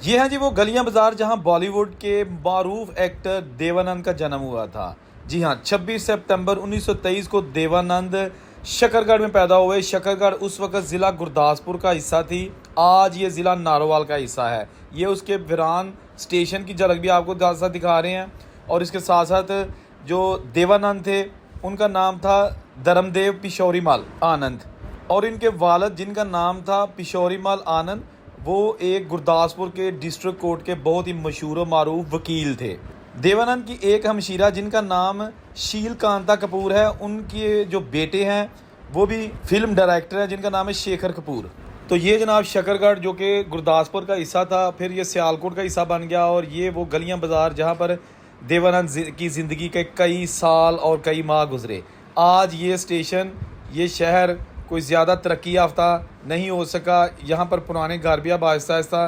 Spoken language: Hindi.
ये है जी वो गलियां बाजार जहां बॉलीवुड के मारूफ एक्टर देवानंद का जन्म हुआ था। जी हाँ, 26 सितंबर 1923 को देवानंद शकरगढ़ में पैदा हुए। शकरगढ़ उस वक्त ज़िला गुरदासपुर का हिस्सा थी। आज ये ज़िला नारोवाल का हिस्सा है। ये उसके वीरान स्टेशन की झलक भी आपको साथ साथ दिखा रहे हैं। और इसके साथ साथ जो देवानंद थे उनका नाम था धर्मदेव पिशोरीमल आनंद। और इनके वालिद जिनका नाम था पिशोरीमल आनंद, वो एक गुरदासपुर के डिस्ट्रिक्ट कोर्ट के बहुत ही मशहूर व मारूफ वकील थे। देवानंद की एक हमशीरा जिनका नाम शील कांता कपूर है, उनके जो बेटे हैं वो भी फिल्म डायरेक्टर हैं जिनका नाम है शेखर कपूर। तो ये जनाब शकरगढ़ जो कि गुरदासपुर का हिस्सा था, फिर ये सियालकोट का हिस्सा बन गया। और ये वो गलियां बाजार जहाँ पर देवानंद की ज़िंदगी के कई साल और कई माह गुजरे। आज ये स्टेशन, ये शहर कोई ज़्यादा तरक्की याफ्ता नहीं हो सका। यहाँ पर पुराने घर भी अब आहिस्ता आहिस्ता